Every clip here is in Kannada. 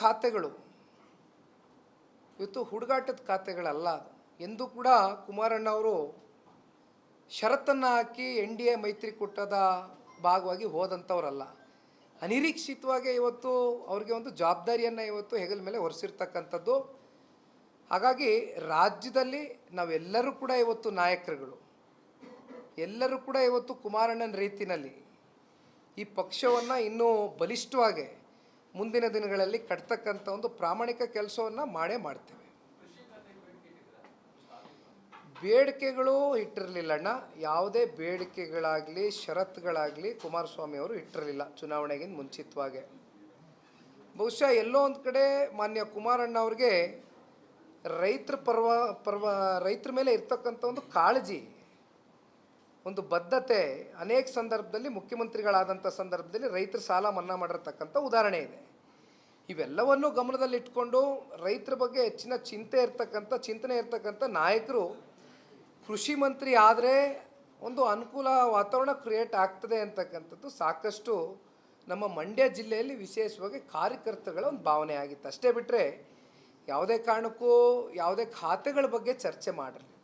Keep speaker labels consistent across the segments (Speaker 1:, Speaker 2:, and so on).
Speaker 1: ಖಾತೆಗಳು ಇವತ್ತು ಹುಡುಗಾಟದ ಖಾತೆಗಳಲ್ಲ. ಅದು ಎಂದೂ ಕೂಡ ಕುಮಾರಣ್ಣವರು ಷರತ್ತನ್ನು ಹಾಕಿ NDA ಮೈತ್ರಿಕೂಟದ ಭಾಗವಾಗಿ ಹೋದಂಥವರಲ್ಲ. ಅನಿರೀಕ್ಷಿತವಾಗಿ ಇವತ್ತು ಅವ್ರಿಗೆ ಒಂದು ಜವಾಬ್ದಾರಿಯನ್ನು ಇವತ್ತು ಹೆಗಲ ಮೇಲೆ ಹೊರಿಸಿರ್ತಕ್ಕಂಥದ್ದು. ಹಾಗಾಗಿ ರಾಜ್ಯದಲ್ಲಿ ನಾವೆಲ್ಲರೂ ಕೂಡ ಇವತ್ತು ನಾಯಕರುಗಳು, ಎಲ್ಲರೂ ಕೂಡ ಇವತ್ತು ಕುಮಾರಣ್ಣನ ರೀತಿಯಲ್ಲಿ ಈ ಪಕ್ಷವನ್ನು ಇನ್ನೂ ಬಲಿಷ್ಠವಾಗಿ ಮುಂದಿನ ದಿನಗಳಲ್ಲಿ ಕಟ್ತಕ್ಕಂಥ ಒಂದು ಪ್ರಾಮಾಣಿಕ ಕೆಲಸವನ್ನು ಮಾಡೇ ಮಾಡ್ತೇವೆ. ಬೇಡಿಕೆಗಳು ಇಟ್ಟಿರಲಿಲ್ಲಣ್ಣ, ಯಾವುದೇ ಬೇಡಿಕೆಗಳಾಗಲಿ ಷರತ್ತುಗಳಾಗಲಿ ಕುಮಾರಸ್ವಾಮಿ ಅವರು ಇಟ್ಟಿರಲಿಲ್ಲ ಚುನಾವಣೆಗಿಂತ ಮುಂಚಿತವಾಗಿ. ಬಹುಶಃ ಎಲ್ಲೋ ಒಂದು ಕಡೆ ಮಾನ್ಯ ಕುಮಾರಣ್ಣ ಅವ್ರಿಗೆ ರೈತರ ಮೇಲೆ ಇರ್ತಕ್ಕಂಥ ಒಂದು ಕಾಳಜಿ, ಒಂದು ಬದ್ಧತೆ ಅನೇಕ ಸಂದರ್ಭದಲ್ಲಿ ಮುಖ್ಯಮಂತ್ರಿಗಳಾದಂಥ ಸಂದರ್ಭದಲ್ಲಿ ರೈತರ ಸಾಲ ಮನ್ನಾ ಮಾಡಿರ್ತಕ್ಕಂಥ ಉದಾಹರಣೆ ಇದೆ. ಇವೆಲ್ಲವನ್ನು ಗಮನದಲ್ಲಿಟ್ಕೊಂಡು ರೈತರ ಬಗ್ಗೆ ಹೆಚ್ಚಿನ ಚಿಂತನೆ ಇರ್ತಕ್ಕಂಥ ನಾಯಕರು ಕೃಷಿ ಮಂತ್ರಿ ಆದರೆ ಒಂದು ಅನುಕೂಲ ವಾತಾವರಣ ಕ್ರಿಯೇಟ್ ಆಗ್ತದೆ ಅಂತಕ್ಕಂಥದ್ದು ಸಾಕಷ್ಟು ನಮ್ಮ ಮಂಡ್ಯ ಜಿಲ್ಲೆಯಲ್ಲಿ ವಿಶೇಷವಾಗಿ ಕಾರ್ಯಕರ್ತಗಳ ಒಂದು ಭಾವನೆ ಆಗಿತ್ತು. ಅಷ್ಟೇ ಬಿಟ್ಟರೆ ಯಾವುದೇ ಕಾರಣಕ್ಕೂ ಯಾವುದೇ ಖಾತೆಗಳ ಬಗ್ಗೆ ಚರ್ಚೆ ಮಾಡಿರಲಿಲ್ಲ.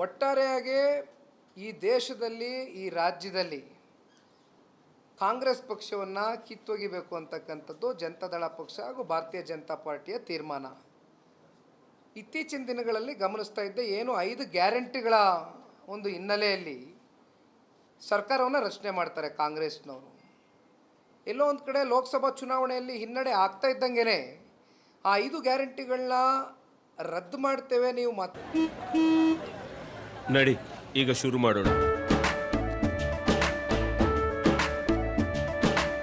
Speaker 1: ಒಟ್ಟಾರೆಯಾಗಿ ಈ ದೇಶದಲ್ಲಿ ಈ ರಾಜ್ಯದಲ್ಲಿ ಕಾಂಗ್ರೆಸ್ ಪಕ್ಷವನ್ನು ಕಿತ್ತೊಗಿಬೇಕು ಅಂತಕ್ಕಂಥದ್ದು ಜನತಾದಳ ಪಕ್ಷ ಹಾಗೂ ಭಾರತೀಯ ಜನತಾ ಪಾರ್ಟಿಯ ತೀರ್ಮಾನ. ಇತ್ತೀಚಿನ ದಿನಗಳಲ್ಲಿ ಗಮನಿಸ್ತಾ ಇದ್ದೆ, ಏನು 5 ಗ್ಯಾರಂಟಿಗಳ ಒಂದು ಹಿನ್ನೆಲೆಯಲ್ಲಿ ಸರ್ಕಾರವನ್ನು ರಚನೆ ಮಾಡ್ತಾರೆ ಕಾಂಗ್ರೆಸ್ನವರು. ಎಲ್ಲೋ ಒಂದು ಕಡೆ ಲೋಕಸಭಾ ಚುನಾವಣೆಯಲ್ಲಿ ಹಿನ್ನಡೆ ಆಗ್ತಾ ಇದ್ದಂಗೆ ಆ 5 ಗ್ಯಾರಂಟಿಗಳನ್ನ ರದ್ದು ಮಾಡ್ತೇವೆ ನೀವು
Speaker 2: ನಡಿ ಈಗ ಶುರು ಮಾಡೋಣ.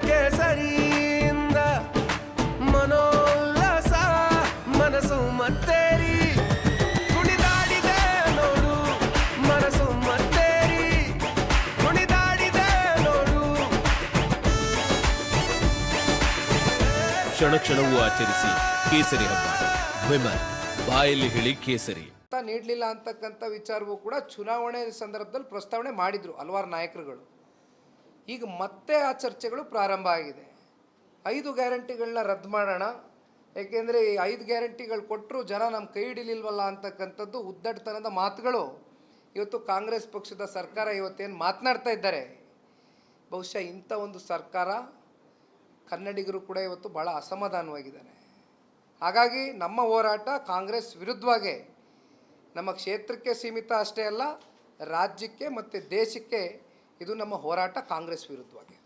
Speaker 2: ಕೇಸರಿಯಿಂದ ಮನೋಲ್ಲಾಸ ಮನಸ್ಸು ಮತ್ತೇರಿ ಕುಣಿದಾಡಿದೆ ನೋಡು, ಮನಸ್ಸು ಮತ್ತೇರಿ ಕುಣಿದಾಡಿದೆ ನೋಡು. ಕ್ಷಣ ಕ್ಷಣವೂ ಆಚರಿಸಿ ಕೇಸರಿ ಹಬ್ಬ. ವಿಮಲ್ ಬಾಯಲ್ಲಿ ಹೇಳಿ ಕೇಸರಿ
Speaker 1: ನೀಡಲಿಲ್ಲ ಅಂತಕ್ಕಂಥ ವಿಚಾರವೂ ಕೂಡ ಚುನಾವಣೆ ಸಂದರ್ಭದಲ್ಲಿ ಪ್ರಸ್ತಾವನೆ ಮಾಡಿದರು ಹಲವಾರು ನಾಯಕರುಗಳು. ಈಗ ಮತ್ತೆ ಆ ಚರ್ಚೆಗಳು ಪ್ರಾರಂಭ ಆಗಿದೆ. 5 ಗ್ಯಾರಂಟಿಗಳನ್ನ ರದ್ದು ಮಾಡೋಣ, ಏಕೆಂದರೆ ಈ 5 ಗ್ಯಾರಂಟಿಗಳು ಕೊಟ್ಟರು ಜನ ನಮ್ಮ ಕೈ ಹಿಡಿಲಿಲ್ವಲ್ಲ ಅಂತಕ್ಕಂಥದ್ದು ಉದ್ದಟತನದ ಮಾತುಗಳು ಇವತ್ತು ಕಾಂಗ್ರೆಸ್ ಪಕ್ಷದ ಸರ್ಕಾರ ಇವತ್ತೇನು ಮಾತನಾಡ್ತಾ ಇದ್ದಾರೆ. ಬಹುಶಃ ಇಂಥ ಒಂದು ಸರ್ಕಾರ ಕನ್ನಡಿಗರು ಕೂಡ ಇವತ್ತು ಭಾಳ ಅಸಮಾಧಾನವಾಗಿದ್ದಾರೆ. ಹಾಗಾಗಿ ನಮ್ಮ ಹೋರಾಟ ಕಾಂಗ್ರೆಸ್ ವಿರುದ್ಧವಾಗಿ ನಮ್ಮ ಕ್ಷೇತ್ರಕ್ಕೆ ಸೀಮಿತ ಅಷ್ಟೇ ಅಲ್ಲ, ರಾಜ್ಯಕ್ಕೆ ಮತ್ತು ದೇಶಕ್ಕೆ ಇದು ನಮ್ಮ ಹೋರಾಟ ಕಾಂಗ್ರೆಸ್ ವಿರುದ್ಧವಾಗಿ.